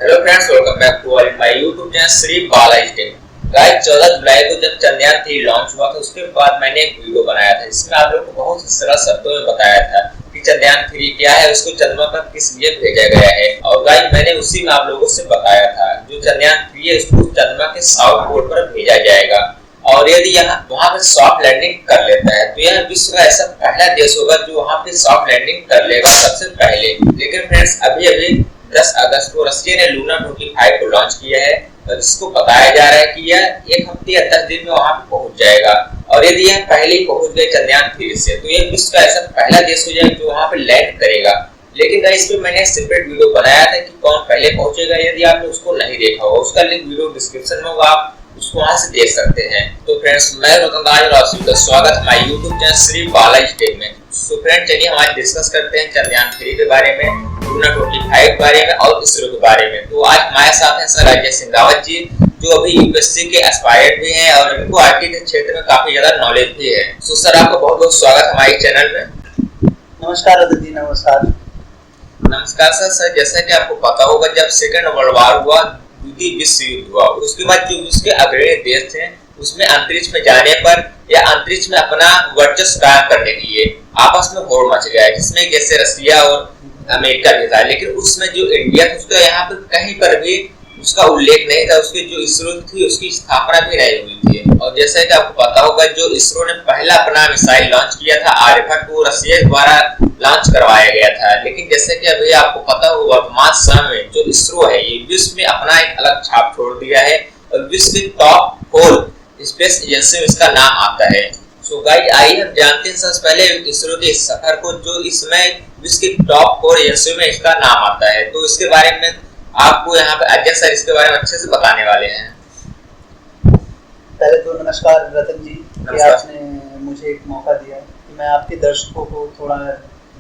Hello friends, welcome back to my YouTube channel Shri Balaji tech. Guys 14 जुलाई को जब Chandrayaan 3 launch हुआ था उसके बाद मैंने एक वीडियो बनाया था जिसमें आप लोगों को बहुत ही सरल शब्दों में बताया था कि चंद्रयान 3 क्या है, उसको चंद्रमा पर किस लिए भेजा गया है। और गाइस मैंने उसी में आप लोगों से बताया था जो चंद्रयान 3 है उसको चंद्रमा के साउथ पोल पर भेजा जाएगा और यदि यहाँ वहां पे सॉफ्ट लैंडिंग कर लेता है तो यह विश्व का ऐसा पहला देश होगा जो वहां पे सॉफ्ट लैंडिंग कर लेगा सबसे पहले। लेकिन फ्रेंड्स अभी 10 अगस्त को रशिया ने लूना 25 को लॉन्च किया है और इसको बताया जा रहा है कि यह 1 हफ्ते या 10 दिन में वहां पे पहुंच जाएगा। और यदि यह पहले ही पहुंच गए चंद्रयान 3 से तो यह विश्व का ऐसा पहला देश हो जाएगा जो वहां पे लैंड करेगा। लेकिन गाइस इस पे मैंने सेपरेट वीडियो बनाया था कि कौन पहले पहुंचेगा। यदि आपने उसको नहीं देखा हो उसका लिंक वीडियो डिस्क्रिप्शन में होगा, आप उसको वहां से देख सकते हैं। तो फ्रेंड्स मैं रतनलाल और आप सभी का स्वागत है हमारे YouTube channel Shri Balaji tech में। सो फ्रेंड चलिए हम आज डिस्कस करते हैं चंद्रयान 3 के बारे में, लूना 25 के बारे में और इसरो के बारे में। तो आज हमारे साथ हैं सर अजय सिंह रावत जी जो अभी यूपीएससी के एस्पायर्ड भी हैं और इनको आईटी के क्षेत्र में काफी ज्यादा नॉलेज भी है। सो सर आपका बहुत बहुत स्वागत हमारे चैनल में। नमस्कार रतन जी। नमस्कार सर जैसा कि आपको पता होगा जब सेकेंड वर्ल्ड वॉर हुआ, द्वितीय विश्व युद्ध हुआ, उसके बाद जो विश्व के अग्रणी देश थे उसमें अंतरिक्ष में जाने पर या अंतरिक्ष में अपना वर्चस्व कायम करने के लिए आपस में होड़ मच गया जिसमें जैसे रसिया और अमेरिका भी था। लेकिन उसमें जो इंडिया था उसका यहाँ पर कहीं पर भी उसका उल्लेख नहीं था, उसकी जो इसरो थी उसकी स्थापना भी नहीं हुई थी। और जैसा कि आपको पता होगा जो इसरो ने पहला अपना मिसाइल लॉन्च किया था आर्यभट्ट, वो रसिया द्वारा लॉन्च करवाया गया था। लेकिन जैसे कि अभी आपको पता हो वर्तमान समय में जो इसरो है ये विश्व में अपना एक अलग छाप छोड़ दिया है और विश्व की टॉप 4 स्पेस एजेंसी में इसका नाम आता है। सो गाइस आइए हम जानते हैं सबसे पहले इसरो के सफर को जो इसमें विश्व की टॉप 4 एजेंसियों में इसका नाम आता है। तो इसके बारे में आपको यहाँ पे अजय सर इसके बारे में अच्छे से बताने वाले हैं। पहले तो नमस्कार रतन जी कि आपने मुझे एक मौका दिया कि मैं आपके दर्शकों को थोड़ा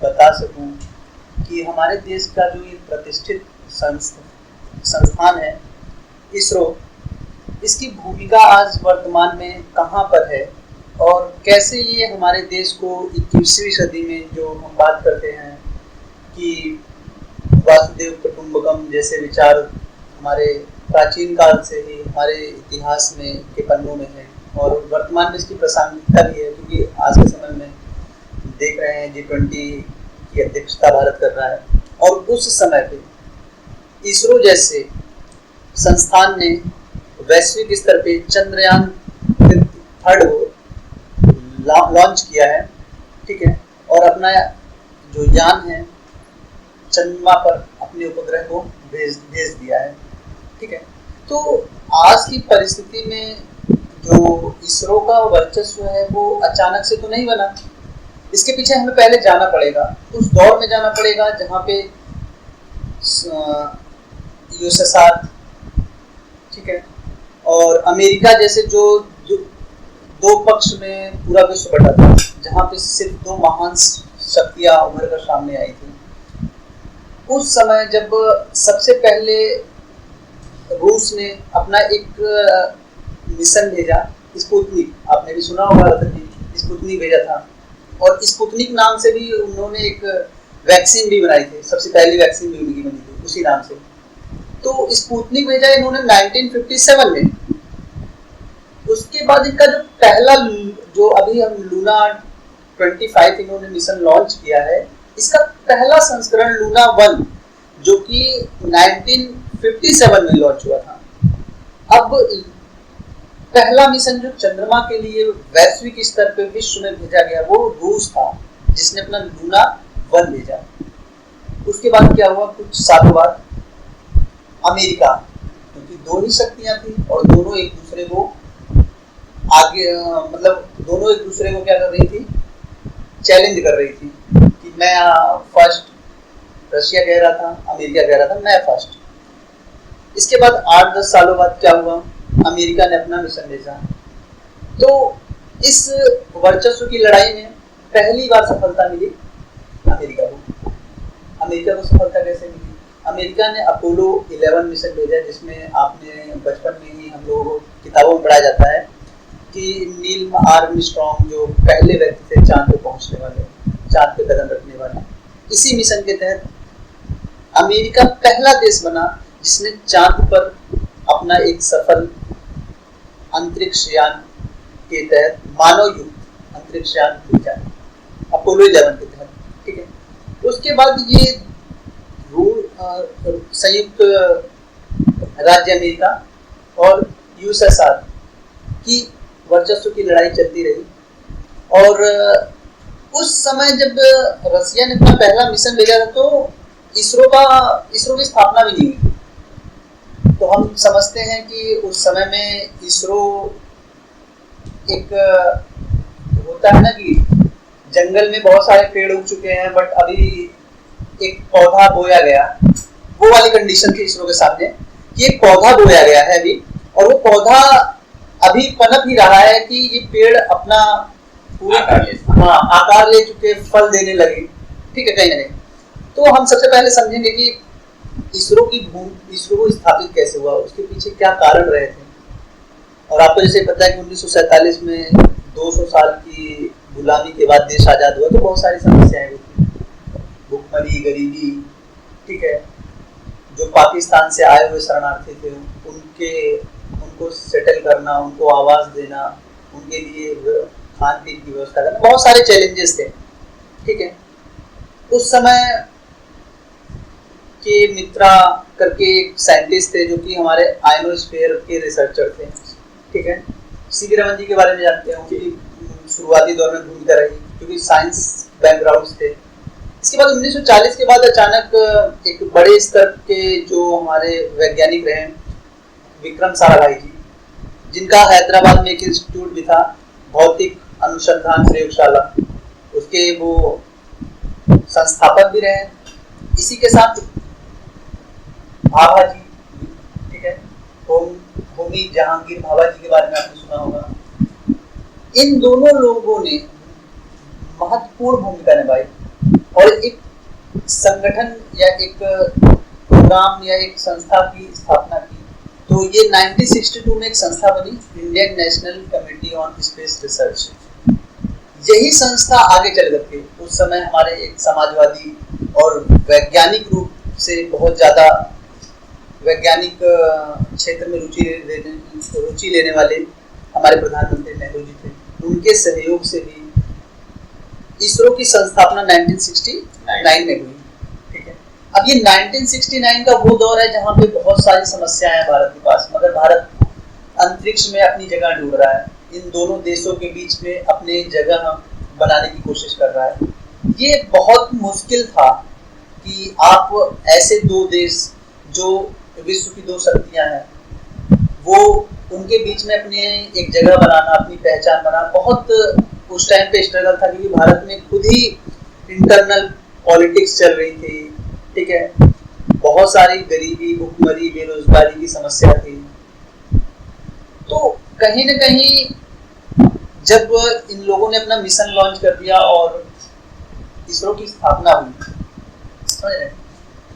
बता सकूं कि हमारे देश का जो ये प्रतिष्ठित संस्थान है इसरो, इसकी भूमिका आज वर्तमान में कहाँ पर है और कैसे ये हमारे देश को 21वीं सदी में जो हम बात करते हैं कि वासुदेव कुटुंबकम जैसे विचार हमारे प्राचीन काल से ही हमारे इतिहास में के पन्नों में है और वर्तमान में इसकी प्रासंगिकता भी है क्योंकि आज के समय में देख रहे हैं G20 की अध्यक्षता भारत कर रहा है। और उस समय पे इसरो जैसे संस्थान ने वैश्विक स्तर पे चंद्रयान 3 लॉन्च किया है, ठीक है, और अपना जो यान है चंद्रमा पर अपने उपग्रह को भेज दिया है, ठीक है। तो आज की परिस्थिति में जो इसरो का वर्चस्व है वो अचानक से तो नहीं बना, इसके पीछे हमें पहले जाना पड़ेगा, उस दौर में जाना पड़ेगा जहाँ पे USSR, ठीक है, और अमेरिका जैसे जो दो पक्ष में पूरा विश्व बटा था, जहाँ पे सिर्फ 2 महान शक्तियाँ उभर कर सामने आई थी। उस समय जब सबसे पहले रूस ने अपना एक मिशन भेजा स्पुतनिक, आपने भी सुना होगा रतन जी, स्पुतनिक भेजा था और स्पुतनिक नाम से भी उन्होंने एक वैक्सीन भी बनाई थी, सबसे पहली वैक्सीन भी उनकी बनी थी उसी नाम से। तो स्पुतनिक भेजा इन्होंने 1957 में। उसके बाद इनका जो पहला जो अभी हम लूना 25 इन्होंने मिशन लॉन्च किया है, इसका पहला संस्करण लूना 1 जो कि 1957 में लॉन्च हुआ था। अब पहला मिशन जो चंद्रमा के लिए वैश्विक स्तर पे विश्व में भेजा गया वो रूस था जिसने अपना लूना 1 भेजा। उसके बाद क्या हुआ, कुछ सालों बाद अमेरिका, क्योंकि 2 ही शक्तियां थी और दोनों एक दूसरे को आगे मतलब दोनों एक दूसरे को क्या कर रही थी, चैलेंज कर रही थी कि मैं फर्स्ट, रशिया कह रहा था, अमेरिका कह रहा था मैं फर्स्ट। इसके बाद 8-10 सालों बाद क्या हुआ, अमेरिका ने अपना मिशन भेजा। तो इस वर्चस्व की लड़ाई में पहली बार सफलता मिली अमेरिका को। अमेरिका को सफलता कैसे मिली, अमेरिका ने अपोलो 11 मिशन भेजा जिसमें आपने बचपन में ही हम लोगों को किताबों में पढ़ाया जाता है कि नील आर्मस्ट्रॉन्ग जो पहले व्यक्ति थे चांद पे पहुंचने वाले, चांद पे कदम रखने वाले, इसी मिशन के तहत अमेरिका पहला देश बना जिसने चांद पर अपना एक सफल अंतरिक्ष यान के तहत मानव युक्त अंतरिक्ष यान भेजा, अपोलो 11 के तहत, ठीक है। उसके बाद ये संयुक्त राज्य अमेरिका और यूएसएसआर की वर्चस्व की लड़ाई चलती रही। और उस समय जब रसिया ने अपना पहला मिशन भेजा था तो इसरो की स्थापना भी नहीं हुई। तो हम समझते हैं कि उस समय में इसरो एक होता है ना कि जंगल में बहुत सारे पेड़ उग चुके हैं बट अभी एक पौधा बोया गया, वो वाली कंडीशन थी इसरो के सामने कि एक पौधा बोया गया है अभी, और वो पौधा अभी पनप ही रहा है कि ये पेड़ अपना आकार ले चुके, फल देने लगे, ठीक है, कहीं ना कहीं। तो हम सबसे पहले समझेंगे कि इसरो को स्थापित कैसे हुआ, उसके पीछे क्या कारण रहे थे। और आपको जैसे पता है कि 1947 में 200 साल की गुलामी के बाद देश आजाद हुआ तो बहुत सारी समस्याएं हुई थी, भुखमरी, गरीबी, ठीक है। जो पाकिस्तान से आए हुए शरणार्थी थे उनको सेटल करना, उनको आवास देना, उनके लिए खान पीन की व्यवस्था करना, बहुत सारे चैलेंजेस थे, ठीक है। उस समय के मित्रा करके एक साइंटिस्ट थे जो कि हमारे आयनोस्फीयर के रिसर्चर थे, ठीक है। सीवी रमन जी के बारे में जानते हैं, उनकी शुरुआती दौर में भूमिका रही क्योंकि साइंस बैकग्राउंड थे। इसके बाद 1940 के बाद अचानक एक बड़े स्तर के जो हमारे वैज्ञानिक रहे विक्रम साराभाई जी, जिनका हैदराबाद में एक इंस्टीट्यूट भी था, भौतिक अनुसंधान प्रयोगशाला, उसके वो संस्थापक भी रहे। इसी के साथ भाभा जी, ठीक है, होमी जहांगीर भाभा जी के बारे में आपने सुना होगा। इन दोनों लोगों ने महत्वपूर्ण भूमिका निभाई और एक संगठन या एक प्रोग्राम या एक संस्था की स्थापना की। तो ये 1962 में एक संस्था बनी, Indian national committee on space research. यही संस्था आगे चल करके उस समय हमारे एक समाजवादी और वैज्ञानिक रूप से बहुत ज़्यादा वैज्ञानिक क्षेत्र में रुचि लेने वाले हमारे प्रधानमंत्री नेहरू जी थे, उनके सहयोग से भी इसरो की संस्थापना 1969 में हुई, ठीक है। अब ये 1969 का वो दौर है जहाँ पे बहुत सारी समस्याएं हैं भारत के पास, मगर भारत अंतरिक्ष में अपनी जगह ढूंढ रहा है, इन दोनों देशों के बीच में अपने जगह बनाने की कोशिश कर रहा है। ये बहुत मुश्किल था कि आप ऐसे दो देश जो विश्व की दो शक्तियां हैं, वो उनके बीच में अपने एक जगह बनाना, अपनी पहचान बनाना, बहुत उस टाइम पे स्ट्रगल था क्योंकि भारत में खुद ही इंटरनल पॉलिटिक्स चल रही थी, ठीक है। बहुत सारी गरीबी, भुखमरी, बेरोजगारी की समस्या थी। तो कहीं न कहीं जब इन लोगों ने अपना मिशन लॉन्च कर दिया और इसरो की स्थापना हुई, समझ रहे हैं,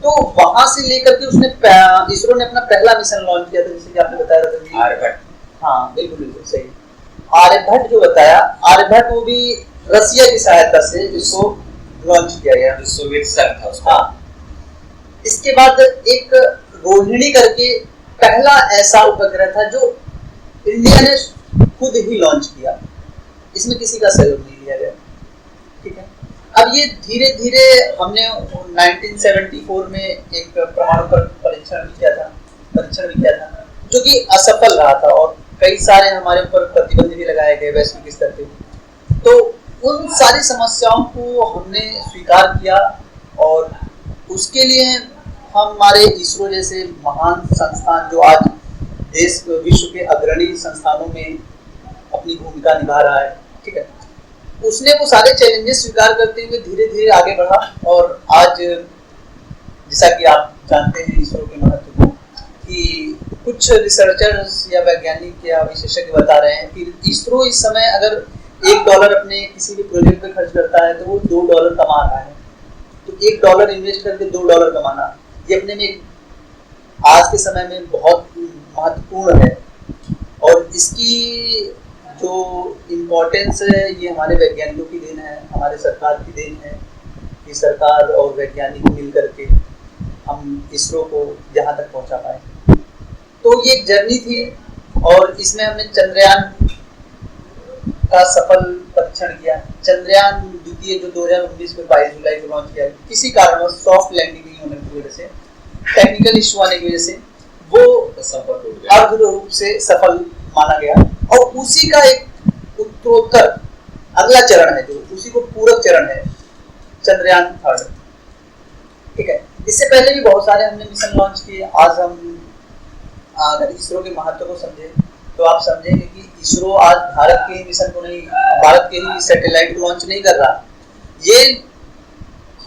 तो वहां से लेकर के इसरो ने अपना पहला मिशन लॉन्च किया था, जैसे कि आपने बताया आर्यभट्ट। हाँ, बिल्कुल बिल्कुल सही। आर्यभट्ट जो बताया, आर्यभट्ट वो भी रसिया की सहायता से इसको लॉन्च किया गया, सोवियत संघ था उसका। हाँ। इसके बाद एक रोहिणी करके पहला ऐसा उपग्रह था जो इंडिया ने खुद ही लॉन्च किया, इसमें किसी का सहयोग नहीं लिया गया, ठीक है। अब ये धीरे धीरे हमने 1974 में एक परमाणु परीक्षण भी किया था जो कि असफल रहा था और कई सारे हमारे ऊपर प्रतिबंध भी लगाए गए वैश्विक स्तर पे। तो उन सारी समस्याओं को हमने स्वीकार किया और उसके लिए हमारे इसरो जैसे महान संस्थान जो आज देश विश्व के अग्रणी संस्थानों में अपनी भूमिका निभा रहा है, ठीक है, उसने वो सारे चैलेंजेस स्वीकार करते हुए धीरे धीरे आगे बढ़ा। और आज जैसा कि आप जानते हैं इसरो के महत्व को, कि कुछ रिसर्चर्स या वैज्ञानिक या विशेषज्ञ बता रहे हैं कि इसरो इस समय अगर $1 अपने किसी भी प्रोजेक्ट पे खर्च करता है तो वो $2 कमा रहा है। तो $1 इन्वेस्ट करके $2 कमाना, ये अपने में आज के समय में बहुत महत्वपूर्ण है। और इसकी जो इम्पोर्टेंस है ये हमारे वैज्ञानिकों की देन है, हमारे सरकार की देन है कि सरकार और वैज्ञानिक मिल करके हम इसरो को यहाँ तक पहुँचा पहुंचा पाए। तो ये एक जर्नी थी और इसमें हमने चंद्रयान का सफल परीक्षण किया। चंद्रयान द्वितीय जो 2019 में 22 जुलाई को लॉन्च किया, किसी कारणवश सॉफ्ट लैंडिंग नहीं होने की वजह से, टेक्निकल इश्यू आने की वजह से वो अर्ध रूप से सफल माना गया। और उसी का एक उत्तरोत्तर अगला चरण है, जो उसी को पूरक चरण है, चंद्रयान 3। ठीक है, इससे पहले भी बहुत सारे हमने मिशन लॉन्च किए। आज हम अगर इसरो के महत्व को समझे तो आप समझेंगे कि इसरो आज भारत के ही मिशन को नहीं, भारत के ही सैटेलाइट को लॉन्च नहीं कर रहा, ये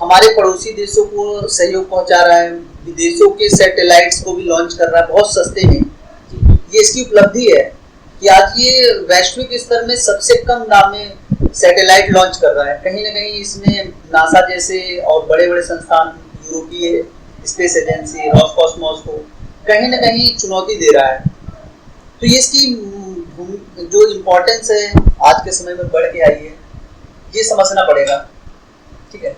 हमारे पड़ोसी देशों को सहयोग पहुंचा रहा है, विदेशों के सैटेलाइट्स को भी लॉन्च कर रहा है बहुत सस्ते में। ये इसकी उपलब्धि है कि आज ये वैश्विक स्तर में सबसे कम दाम में सैटेलाइट लॉन्च कर रहा है। कहीं ना कहीं इसमें नासा जैसे और बड़े बड़े संस्थान, यूरोपीय स्पेस एजेंसी, रॉसकॉस्मोस को कहीं ना कहीं चुनौती दे रहा है। तो ये इसकी जो इम्पोर्टेंस है आज के समय में बढ़ के आई है, ये समझना पड़ेगा। ठीक है,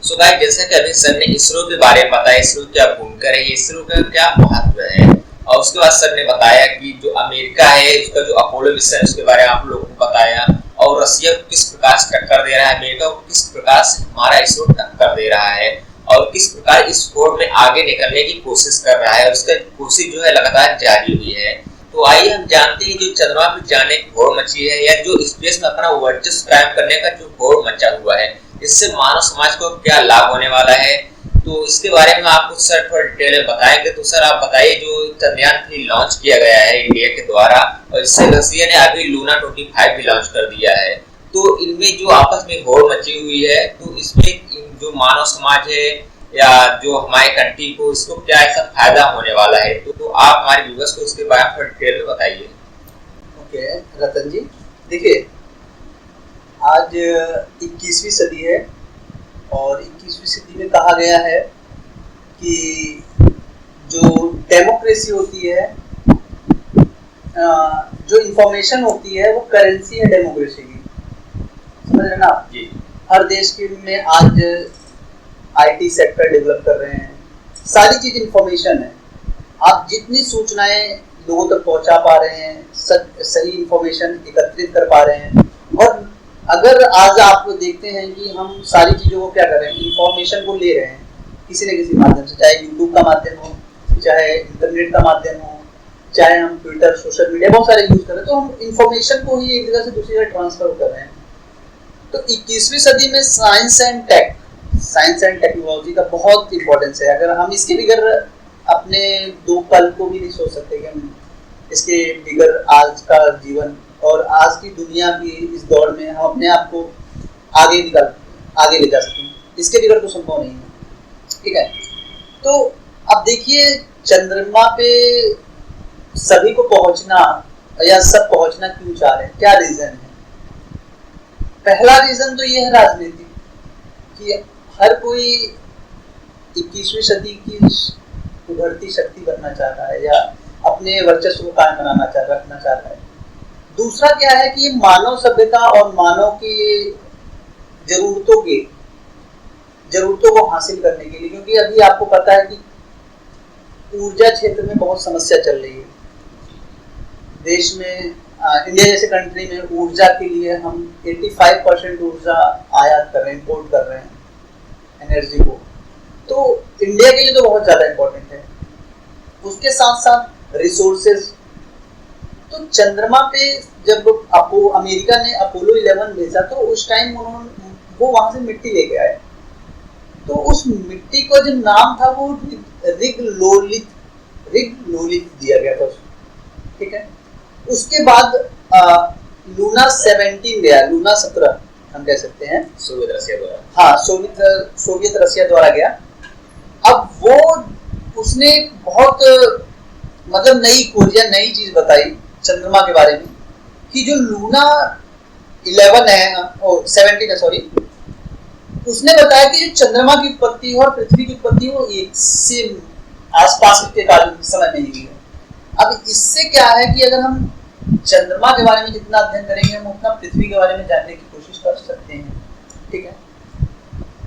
सो गाइस, जैसा कि अभी सर ने इसरो के बारे में बताया, इसरो क्या भूमिका है, इसरो का क्या महत्व है, और उसके बाद सर ने बताया कि जो अमेरिका है उसका जो अपोलो मिशन है उसके बारे में आप लोगों को बताया, और रसिया को किस प्रकार से टक्कर दे रहा है, अमेरिका को किस प्रकार से हमारा इसरो टक्कर दे रहा है, और किस प्रकार इस होड़ में आगे निकलने की कोशिश कर रहा है, और उसका कोशिश जो है लगातार जारी हुई है। तो आइए हम जानते हैं जो चंद्रमा पर जाने की होड़ मची है, या जो स्पेस में अपना वर्चस्व कायम करने का जो होड़ मचा हुआ है, इससे मानव समाज को क्या लाभ होने वाला है, तो इसके बारे में आपको सर थोड़ा डिटेल में बताएंगे। तो सर आप बताइए, जो चंद्रयान 3 लॉन्च किया गया है इंडिया के द्वारा, और इससे रसिया ने अभी लूना 25 भी लॉन्च कर दिया है, तो इनमें जो आपस में होड़ मची हुई है, तो इसमें जो मानव समाज है या जो हमारे कंट्री को, इसको क्या ऐसा फायदा होने वाला है, तो आप हमारे व्यूअर्स को इसके बारे में थोड़ा डिटेल में बताइए। ओके रतन जी, देखिए आज 21वीं सदी है और 21वीं सदी में कहा गया है कि जो डेमोक्रेसी होती है, जो इंफॉर्मेशन होती है, वो करेंसी है डेमोक्रेसी की। समझ रहे ना आप? जी। हर देश के में आज आईटी सेक्टर डेवलप कर रहे हैं, सारी चीज इंफॉर्मेशन है। आप जितनी सूचनाएं लोगों तक पहुंचा पा रहे हैं, सही इंफॉर्मेशन एकत्रित कर पा रहे हैं, और अगर आज आप देखते हैं कि हम सारी चीज़ों को क्या कर रहे हैं, इंफॉर्मेशन को ले रहे हैं किसी न किसी माध्यम से, चाहे यूट्यूब का माध्यम हो, चाहे इंटरनेट का माध्यम हो, चाहे हम ट्विटर, सोशल मीडिया बहुत सारे यूज कर रहे हैं, तो हम इंफॉर्मेशन को ही एक जगह से दूसरी जगह ट्रांसफर कर रहे हैं। तो 21वीं सदी में साइंस एंड टेक्नोलॉजी का बहुत इंपॉर्टेंस है। अगर हम इसके बगैर अपने दो पल को भी नहीं सोच सकते कि हम इसके बगैर आज का जीवन और आज की दुनिया की इस दौर में हम अपने आप को आगे ले जा सकते हैं, इसके बगैर तो संभव नहीं है। ठीक है, तो अब देखिए चंद्रमा पे सभी को पहुंचना या सब पहुंचना क्यों चाह रहे हैं, क्या रीजन है? पहला रीजन तो ये है राजनीति, कि हर कोई 21वीं सदी की उभरती शक्ति बनना चाह रहा है या अपने वर्चस्व को कायम रखना चाह रहा है। दूसरा क्या है कि ये मानव सभ्यता और मानव की जरूरतों को हासिल करने के लिए, क्योंकि अभी आपको पता है कि ऊर्जा क्षेत्र में बहुत समस्या चल रही है देश में। इंडिया जैसे कंट्री में ऊर्जा के लिए हम 85% ऊर्जा आयात कर रहे हैं, इंपोर्ट कर रहे हैं एनर्जी को, तो इंडिया के लिए तो बहुत ज़्यादा इम्पोर्टेंट है। उसके साथ साथ रिसोर्सेज, तो चंद्रमा पे जब अमेरिका ने अपोलो 11 भेजा तो उस टाइम वो वहां से मिट्टी लेके आए, तो उस मिट्टी को जो नाम था वो रिग लोलिथ दिया गया था उसको। ठीक है, उसके बाद लूना 17 गया, लूना 17 हम कह सकते हैं, सोवियत रसिया द्वारा। हाँ, सोवियत रसिया द्वारा गया। अब वो उसने बहुत मतलब नई खोज या नई चीज बताई चंद्रमा के बारे में, कि जो लूना 11 है, 17 है सॉरी, उसने बताया कि जो चंद्रमा की उत्पत्ति और पृथ्वी की उत्पत्ति वो एक से आसपास के काल समय में हुई है। अब इससे क्या है कि अगर हम चंद्रमा के बारे में जितना अध्ययन करेंगे हम उतना पृथ्वी के बारे में जानने की कोशिश कर सकते हैं। ठीक है,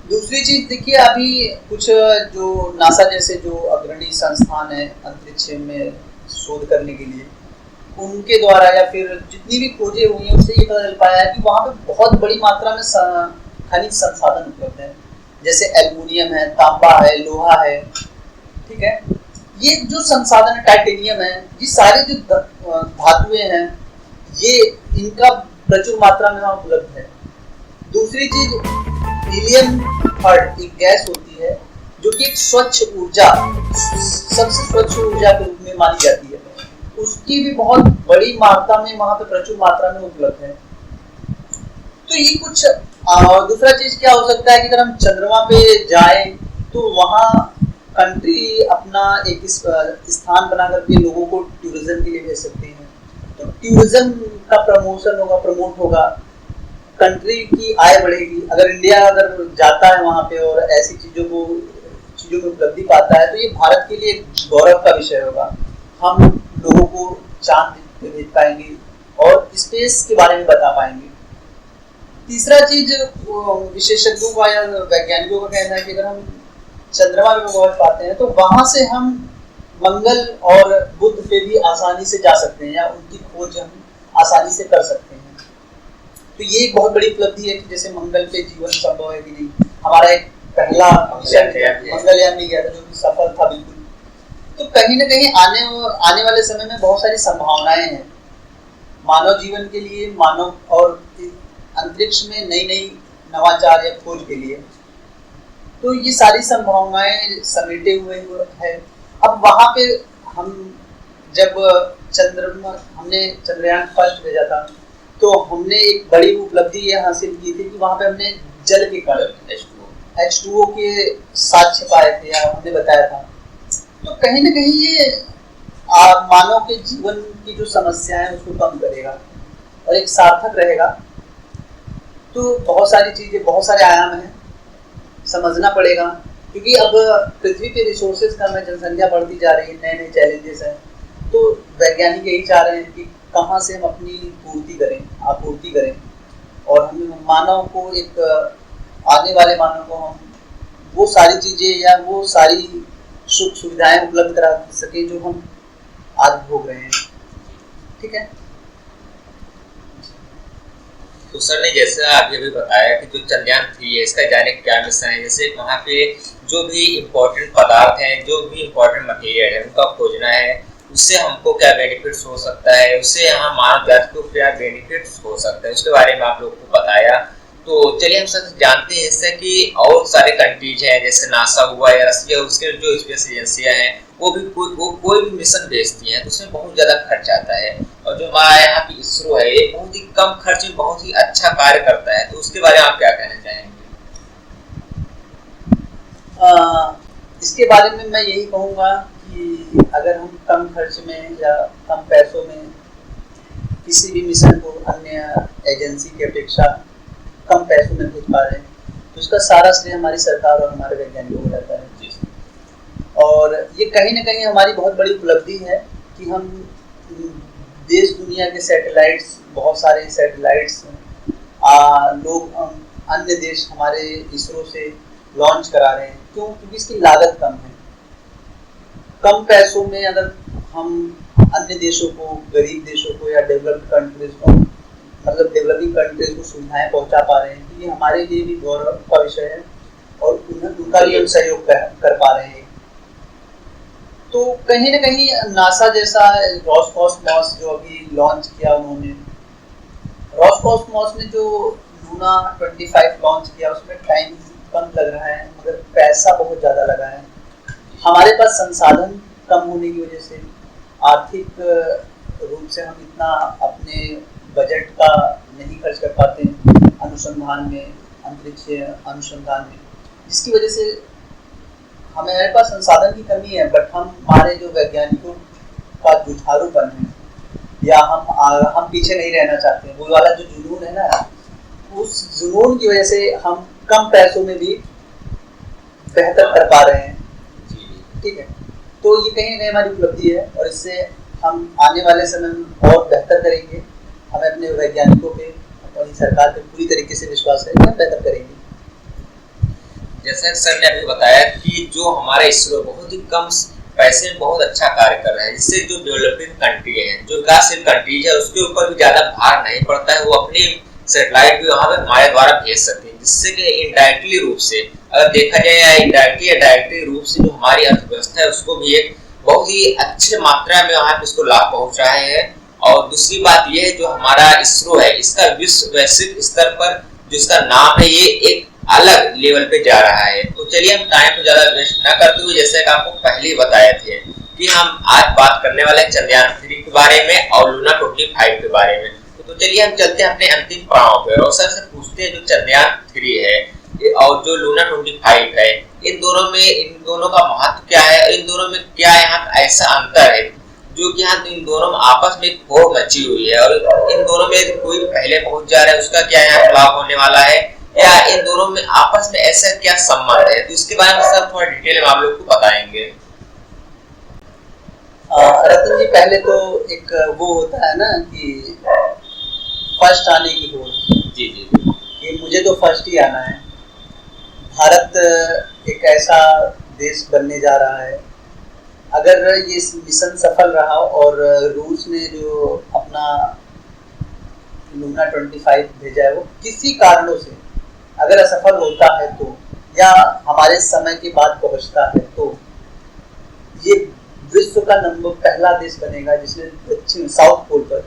दूसरी चीज देखिए, अभी कुछ जो नासा जैसे जो अग्रणी संस्थान है अंतरिक्ष में शोध करने के लिए, उनके द्वारा या फिर जितनी भी खोजें हुई हैं उससे ये पता चल पाया है कि वहाँ पे बहुत बड़ी मात्रा में खनिज संसाधन उपलब्ध है, जैसे एल्युमिनियम है, तांबा है, लोहा है, ठीक है। ये जो संसाधन है, टाइटेनियम है, ये सारे जो धातुएं हैं, ये इनका प्रचुर मात्रा में वहाँ उपलब्ध है। दूसरी चीज हीलियम थर्ड एक गैस होती है जो कि एक स्वच्छ ऊर्जा, सबसे स्वच्छ ऊर्जा के रूप में मानी जाती है, उसकी भी बहुत बड़ी मात्रा में वहाँ पे प्रचुर मात्रा में उपलब्ध है। तो ये कुछ दूसरा चीज क्या हो सकता है कि अगर हम चंद्रमा पे जाएं तो वहाँ कंट्री अपना एक स्थान बना करके लोगों को टूरिज्म के लिए भेज सकते हैं, तो टूरिज्म का प्रमोशन होगा, प्रमोट होगा, कंट्री की आय बढ़ेगी। अगर इंडिया अगर जाता है वहाँ पे और ऐसी चीजों में उपलब्धि पाता है तो ये भारत के लिए गौरव का विषय होगा। हम लोगों को चांद पे भेज पाएंगे और स्पेस के बारे में बता पाएंगे। तीसरा चीज विशेषज्ञों का या वैज्ञानिकों का कहना है कि अगर हम चंद्रमा में पहुंच पाते हैं तो वहां से हम मंगल और बुध पे भी आसानी से जा सकते हैं या उनकी खोज हम आसानी से कर सकते हैं। तो ये एक बहुत बड़ी उपलब्धि है कि जैसे मंगल पे जीवन संभव है कि नहीं। हमारा एक पहला मिशन मंगलयान भी गया था जो कि सफल था बिल्कुल। तो कहीं ना कहीं आने वाले समय में बहुत सारी संभावनाएं हैं मानव जीवन के लिए, मानव और अंतरिक्ष में नई नवाचार या खोज के लिए। तो ये सारी संभावनाएं समेटे हुए है। अब वहां पे हम जब हमने चंद्रयान फर्स्ट भेजा था तो हमने एक बड़ी उपलब्धि ये हासिल की थी कि वहां पे हमने जल के कण H2O के साक्ष्य पाए थे या हमने बताया था। तो कहीं ना कहीं ये मानव के जीवन की जो समस्या है उसको कम करेगा और एक सार्थक रहेगा। तो बहुत सारी चीजें, बहुत सारे आयाम हैं, समझना पड़ेगा क्योंकि अब पृथ्वी पे रिसोर्सेज कम है, जनसंख्या बढ़ती जा रही है, नए नए चैलेंजेस हैं। तो वैज्ञानिक यही चाह रहे हैं कि कहाँ से हम अपनी आपूर्ति करें और हम मानव को एक आने वाले मानव को हम वो सारी चीजें या वो सारी सुख सुविधाएं उपलब्ध करा सके जो हम आज भोग रहे हैं। ठीक है। तो सर ने जैसे अभी बताया कि जो चंद्रयान 3 है इसका जाने का क्या मिशन है, जैसे वहाँ पे जो भी इम्पोर्टेंट पदार्थ हैं, जो भी इम्पोर्टेंट मटेरियल है उनका खोजना है, उससे हमको क्या बेनिफिट्स हो सकता है, उससे यहाँ मानव जाति को क्या बेनिफिट्स हो सकता है, उसके बारे में आप लोग को बताया। तो चलिए हम सब जानते हैं जैसे कि और सारे कंट्रीज हैं जैसे नासा हुआ या रशिया, उसके जो स्पेस एजेंसियां हैं वो कोई भी मिशन भेजती हैं तो उसमें बहुत ज़्यादा खर्च आता है। और जो हमारा यहाँ पे इसरो है ये बहुत ही कम खर्च में बहुत ही अच्छा कार्य करता है, तो उसके बारे में आप क्या कहना चाहेंगे? इसके बारे में मैं यही कहूँगा कि अगर हम कम खर्च में या कम पैसों में किसी भी मिशन को अन्य एजेंसी की अपेक्षा कम पैसों में भेज पा रहे हैं तो उसका सारा श्रेय हमारी सरकार और हमारे वैज्ञानिकों को जाता है। और ये कहीं ना कहीं हमारी बहुत बड़ी उपलब्धि है कि हम देश दुनिया के सैटेलाइट्स, बहुत सारे सैटेलाइट्स लोग अन्य देश हमारे इसरो से लॉन्च करा रहे हैं। क्यों? क्योंकि इसकी लागत कम है। कम पैसों में अगर हम अन्य देशों को, गरीब देशों को या डेवलप्ड कंट्रीज को, मतलब डेवलपिंग कंट्रीज को सुविधाएं पहुंचा पा रहे हैं तो ये हमारे लिए भी गौरव का विषय है और उनका भी हम सहयोग कर पा रहे हैं। तो कहीं ना कहीं नासा जैसा रोसकॉस्मोस जो अभी लॉन्च किया उन्होंने, रोसकॉस्मोस ने जो लूना 25 लॉन्च किया उसमें टाइम कम लग रहा है मगर पैसा बहुत ज़्यादा लगा है। हमारे पास संसाधन कम होने की वजह से आर्थिक रूप से हम इतना अपने बजट का नहीं खर्च कर पाते अनुसंधान में, अंतरिक्ष अनुसंधान में, जिसकी वजह से हमारे पास संसाधन की कमी है। बट हमारे जो वैज्ञानिकों का जुझारूपन है या हम पीछे नहीं रहना चाहते, वो वाला जो जुनून है ना, उस जुनून की वजह से हम कम पैसों में भी बेहतर कर पा रहे हैं। ठीक है। तो ये कहीं ना कहीं हमारी उपलब्धि है और इससे हम आने वाले समय में और बेहतर करेंगे। हमें अपने वैज्ञानिकों पे, अपनी सरकार पे पूरी तरीके से विश्वास है कि हम बेहतर करेंगे। जैसा सर ने अभी बताया कि जो हमारा इसरो बहुत ही कम पैसे में बहुत अच्छा कार्य कर रहा है, जिससे जो डेवलपिंग कंट्री है, जो विकासशील कंट्रीज है, उसके ऊपर भी ज्यादा भार नहीं पड़ता है। वो अपनी सैटेलाइट भी वहां पे हमारे द्वारा भेज सकते हैं, जिससे कि इनडायरेक्टली रूप से अगर देखा जाए या इनडायरेक्टली या डायरेक्टली रूप से जो हमारी अर्थव्यवस्था है उसको भी एक बहुत ही अच्छे मात्रा में वहां पे उसको लाभ पहुंच रहा है। और दूसरी बात ये है जो हमारा इसरो है, इसका विश्व वैश्विक स्तर पर जो इसका नाम है ये एक अलग लेवल पे जा रहा है। तो चलिए हम टाइम को ज्यादा वेस्ट ना करते हुए, जैसे कि आपको पहले ही बताए थे कि हम आज बात करने वाले हैं चंद्रयान 3 के बारे में और लूना 25 के बारे में। तो चलिए हम चलते हैं अपने अंतिम पड़ाव पे और सर से पूछते हैं जो चंद्रयान 3 है और जो लूना 25 है, इन दोनों का महत्व क्या है, इन दोनों में क्या यहाँ ऐसा अंतर है जो कि यहाँ इन दोनों में आपस में होड़ मची हुई है, और इन दोनों में कोई पहले पहुंच जा रहा है उसका क्या यहाँ लाभ होने वाला है, या इन दोनों में आपस में ऐसा क्या संबंध है। तो इसके बारे में सर थोड़ा डिटेल में आप लोग को बताएंगे। रतन जी, पहले तो एक वो होता है ना कि फर्स्ट आने की होड़। जी जी, कि मुझे तो फर्स्ट ही आना है। भारत एक ऐसा देश बनने जा रहा है, अगर ये मिशन सफल रहा और रूस ने जो अपना लूना 25 भेजा है वो किसी कारणों से अगर असफल होता है तो, या हमारे समय के बाद पहुंचता है तो, ये विश्व का पहला देश बनेगा जिसने दक्षिण साउथ पोल पर,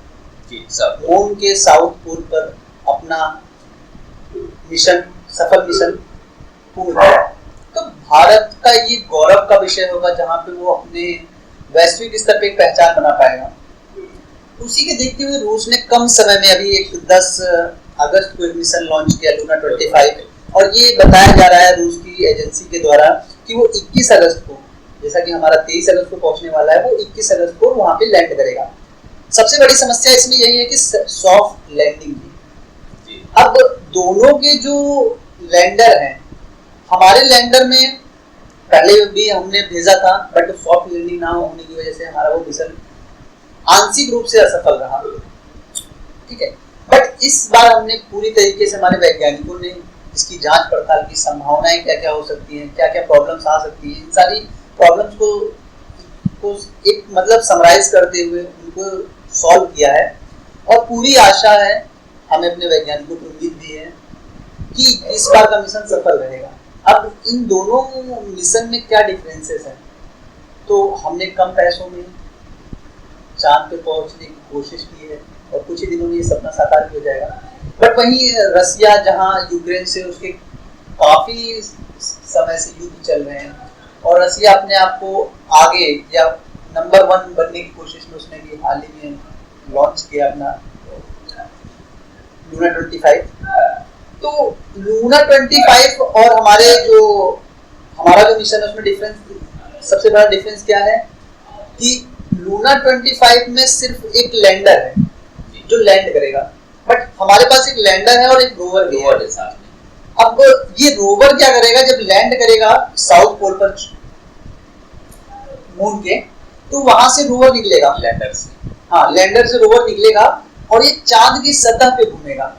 मून के साउथ पोल पर अपना मिशन सफल मिशन पूर्ण किया। तो भारत का ये गौरव का विषय होगा जहाँ पे वो अपने वैश्विक स्तर पे एक पहचान बना पाएगा। उसी के देखते हुए रूस ने कम समय में अभी एक 10 अगस्त को एक मिशन लॉन्च किया लूना 25, और ये बताया जा रहा है रूस की एजेंसी के द्वारा कि वो 21 अगस्त को, जैसा कि हमारा 23 अगस्त को पहुंचने वाला है, वो 21 अगस्त को वहां पे लैंड करेगा। सबसे बड़ी समस्या इसमें यही है कि सॉफ्ट लैंडिंग की। अब दोनों के जो लैंडर हैं, हमारे लैंडर में पहले भी हमने भेजा था, बट सॉफ्ट लैंडिंग ना होने की वजह से हमारा वो मिशन आंशिक रूप से असफल रहा। ठीक है, बट इस बार हमने पूरी तरीके से, हमारे वैज्ञानिकों ने इसकी जांच पड़ताल की, संभावनाएं क्या क्या हो सकती हैं, क्या क्या प्रॉब्लम्स आ सकती हैं, इन सारी प्रॉब्लम्स को एक मतलब समराइज करते हुए उनको सॉल्व किया है। और पूरी आशा है, हमें अपने वैज्ञानिकों को उम्मीद दी है कि इस बार का मिशन सफल रहेगा। अब इन दोनों मिशन में क्या डिफरेंसेस हैं, तो हमने कम पैसों में चांद पे पहुंचने की कोशिश की है और कुछ ही दिनों में ये सपना साकार भी हो जाएगा। बट वहीं रसिया, जहां यूक्रेन से उसके काफी समय से युद्ध चल रहे हैं, और रसिया अपने आप को आगे या नंबर 1 बनने की कोशिश में उसने भी हाल ही में लॉन्च किया अपना लूना 25। तो लूना 25 और हमारा जो मिशन है उसमें डिफरेंस, सबसे बड़ा डिफरेंस क्या है कि लूना 25 में सिर्फ एक लैंडर है जो लैंड करेगा, बट हमारे पास एक लैंडर है और एक रोवर भी है साथ में। अब ये रोवर क्या करेगा, जब लैंड करेगा साउथ पोल पर मून के, तो वहां से रोवर निकलेगा, लैंडर से रोवर निकलेगा और ये चांद की सतह पे घूमेगा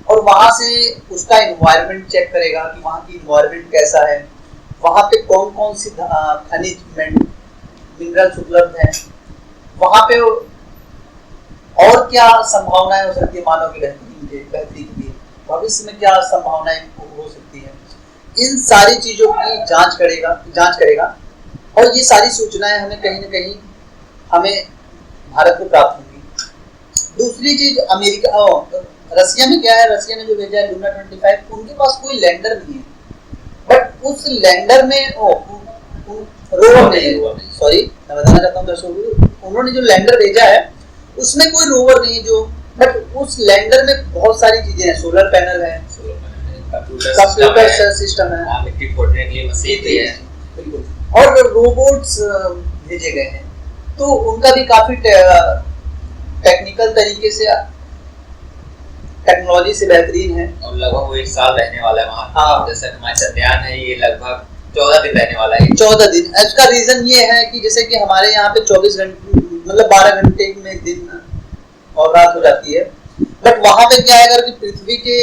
और वहां से उसका एनवायरनमेंट चेक करेगा कि वहां की एनवायरनमेंट कैसा है, वहां पे कौन कौन सी खनिज मिनरल्स उपलब्ध हैं, वहां पे और क्या संभावनाएं हो सकती है मानव की बेहतरी के लिए, भविष्य में क्या संभावनाएं हो सकती है, इन सारी चीजों की जांच करेगा और ये सारी सूचनाएं हमें कहीं ना कहीं हमें भारत को प्राप्त होंगी। दूसरी चीज, रसिया में क्या है, रसिया ने जो भेजा है लूना 25, उनके पास कोई लैंडर नहीं है, बट उस लैंडर में रोवर नहीं है, सॉरी मैं बताना चाहता हूँ दर्शकों को, उन्होंने जो लैंडर भेजा है उसमें कोई रोवर नहीं है, जो बट उस लैंडर में बहुत सारी चीजें हैं, सोलर पैनल है, कंप्यूटर सिस्टम है, मिट्टी खोदने के लिए मशीन है, बिल्कुल, और रोबोट्स भेजे गए हैं। तो उनका भी काफी टेक्निकल तरीके से, टेक्नोलॉजी से बेहतरीन है, और लगभग वो 1 साल रहने वाला है वहाँ। हाँ, जैसे हमारा चंद्रयान है ये लगभग 14 दिन रहने वाला है। 14 दिन। इसका रीजन ये है कि जैसे कि हमारे यहाँ पे 24 घंटे मतलब 12 घंटे में दिन और रात हो जाती है, बट वहाँ पे क्या है, अगर कि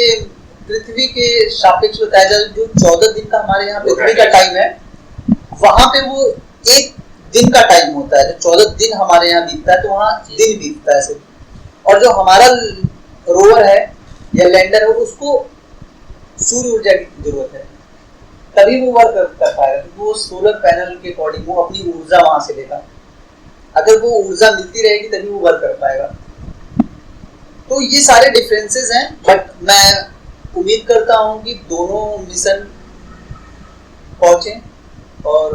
पृथ्वी के सापेक्ष बताया जाए, जो 14 दिन का हमारे यहाँ पृथ्वी का टाइम है, वहां पे वो एक दिन का टाइम होता है। जो 14 दिन हमारे यहाँ बीतता है तो वहाँ दिन बीतता है सिर्फ। और जो हमारा रोवर है या लैंडर है, उसको सूर्य ऊर्जा की जरूरत है, तभी वो वर्क कर पाएगा। तो वो सोलर पैनल के अकॉर्डिंग वो अपनी ऊर्जा वहां से लेगा। अगर वो ऊर्जा मिलती रहेगी तभी वो वर्क कर पाएगा। तो ये सारे डिफरेंसेस हैं, बट मैं उम्मीद करता हूँ कि दोनों मिशन पहुंचे और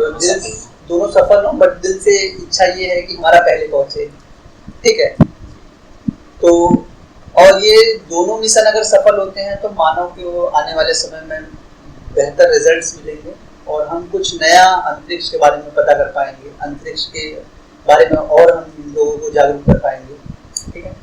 दोनों सफल हों, बट दिल से इच्छा ये है कि हमारा पहले पहुंचे। ठीक है, तो और ये दोनों मिशन अगर सफल होते हैं तो मानव को आने वाले समय में बेहतर रिजल्ट्स मिलेंगे और हम कुछ नया अंतरिक्ष के बारे में पता कर पाएंगे, अंतरिक्ष के बारे में और हम लोगों को जागरूक कर पाएंगे। ठीक है,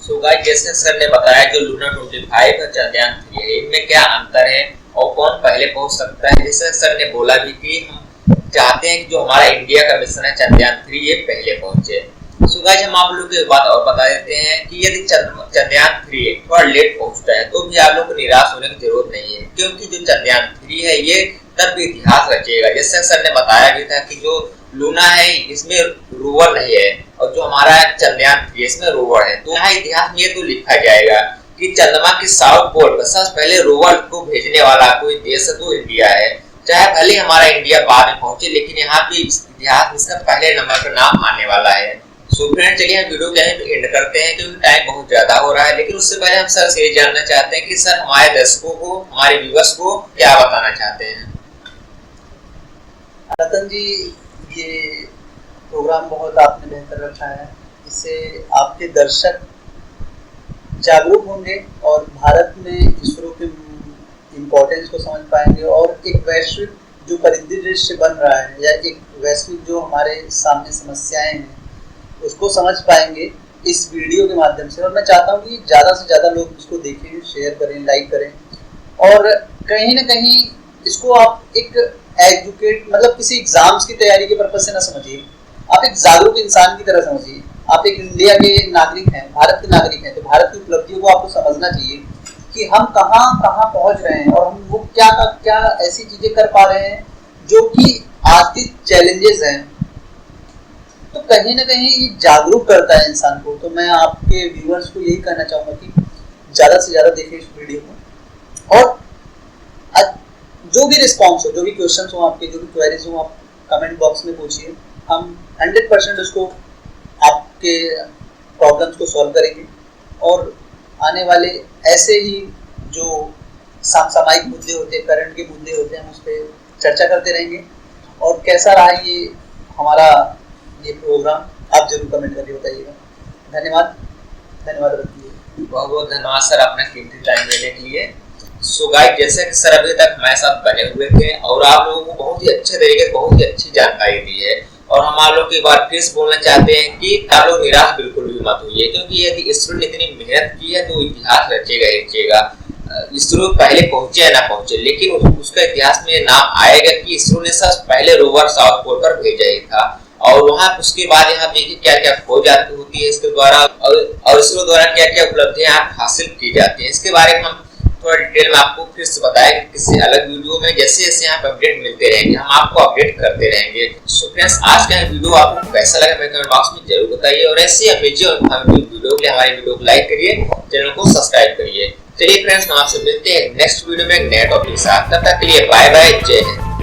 सो गाइस, जैसे सर ने बताया जो लूना 25 और चंद्रयान 3 है, इनमें क्या अंतर है और कौन पहले पहुंच सकता है। जैसे सर ने बोला भी कि हम चाहते हैं कि जो हमारा इंडिया का मिशन है चंद्रयान 3 ये पहले पहुंचे। सो गाइस, हम आप लोग को एक बात और बता देते हैं कि यदि चंद्रयान 3 थोड़ा लेट पहुंचता है तो भी आप लोग को निराश होने की जरूरत नहीं है, क्योंकि जो चंद्रयान 3 है ये तब भी इतिहास रचेगा। जैसे सर ने बताया भी था कि जो लूना है इसमें रोवर नहीं है और जो हमारा चंद्रयान 3 इसमें रोवर है, तो यहाँ इतिहास में ये तो लिखा जाएगा कि चंद्रमा की साउथ पोल पर सबसे पहले रोवर को भेजने वाला कोई देश है तो इंडिया है। चाहे भले हमारा इंडिया बाद में पहुंचे, लेकिन यहाँ पे इतिहास में इसका पहले नंबर पर नाम आने वाला है। सो फ्रेंड, चलिए हम वीडियो को यहीं पे एंड करते हैं क्योंकि टाइम बहुत ज्यादा हो रहा है। लेकिन उससे पहले हम सर से ये जानना चाहते हैं कि सर हमारे दर्शकों को, हमारे व्यूअर्स को क्या बताना चाहते हैं। रतन जी, ये प्रोग्राम बहुत आपने बेहतर रखा है, इससे आपके दर्शक जागरूक होंगे और भारत में इसरो के इम्पोर्टेंस को समझ पाएंगे और एक वैश्विक जो परिदृश्य बन रहा है या एक वैश्विक जो हमारे सामने समस्याएं हैं उसको समझ पाएंगे इस वीडियो के माध्यम से। और मैं चाहता हूँ कि ज़्यादा से ज़्यादा लोग इसको देखें, शेयर करें, लाइक करें और कहीं ना कहीं इसको आप एक एजुकेट मतलब किसी एग्जाम्स की तैयारी के पर्पज से ना समझिए, आप एक जागरूक इंसान की तरह समझिए। आप एक इंडिया के नागरिक हैं, भारत के नागरिक हैं, तो भारत की उपलब्धियों को आपको समझना चाहिए कि हम कहाँ कहाँ पहुँच रहे हैं और हम वो क्या ऐसी चीज़ें कर पा रहे हैं जो कि आज के चैलेंजेस हैं। तो कहीं ना कहीं ये जागरूक करता है इंसान को। तो मैं आपके व्यूअर्स को यही कहना चाहूँगा कि ज़्यादा से ज़्यादा देखें इस वीडियो को और जो भी रिस्पॉन्स हो, जो भी क्वेश्चन हो आपके, जो भी क्वेरीज हो, आप कमेंट बॉक्स में पूछिए। हम 100% उसको आपके प्रॉब्लम्स को सॉल्व करेंगे और आने वाले ऐसे ही जो समसामयिक मुद्दे होते हैं, करंट के मुद्दे होते हैं, हम उस पर चर्चा करते रहेंगे। और कैसा रहा ये हमारा ये प्रोग्राम, आप जरूर कमेंट करके बताइएगा। धन्यवाद रखिए। बहुत बहुत धन्यवाद सर अपना कीमती टाइम देने के लिए। सो गाइस, जैसे कि सर अभी तक हमारे साथ बने हुए थे और आप लोगों को बहुत ही अच्छे तरीके से बहुत ही अच्छी जानकारी दी है और हम आप लोग की बार फिर से बोलना चाहते हैं कि आप लोग निराश बिल्कुल भी मत होइए, क्योंकि यदि इसरो ने इतनी मेहनत की है तो इतिहास रचेगा। इसरो पहले पहुंचे या ना पहुंचे, लेकिन उसका इतिहास में नाम आएगा कि इसरो ने सबसे पहले रोवर साउथ पोल पर भेजा ही था। और वहाँ उसके बाद यहाँ देखिए क्या क्या खोज होती है इसके द्वारा और इसरो द्वारा क्या क्या उपलब्धियां हासिल की जाती हैं। इसके बारे में हम थोड़ा डिटेल में आपको फिर से बताएंगे किसी अलग वीडियो में। जैसे जैसे यहाँ पे अपडेट मिलते रहेंगे हम आपको अपडेट करते रहेंगे। सो फ्रेंड्स, आज का वीडियो आपको कैसा लगा मेरे कमेंट बॉक्स में जरूर बताइए और ऐसे अमेजिंग और इन्फॉर्मेटिव वीडियो के लिए हमारे वीडियो को लाइक करिए, चैनल को सब्सक्राइब करिए। चलिए फ्रेंड्स, हम आपसे मिलते हैं नेक्स्ट वीडियो में एक नए टॉपिक के साथ। तब तक के लिए बाय बाय, जय हिंद।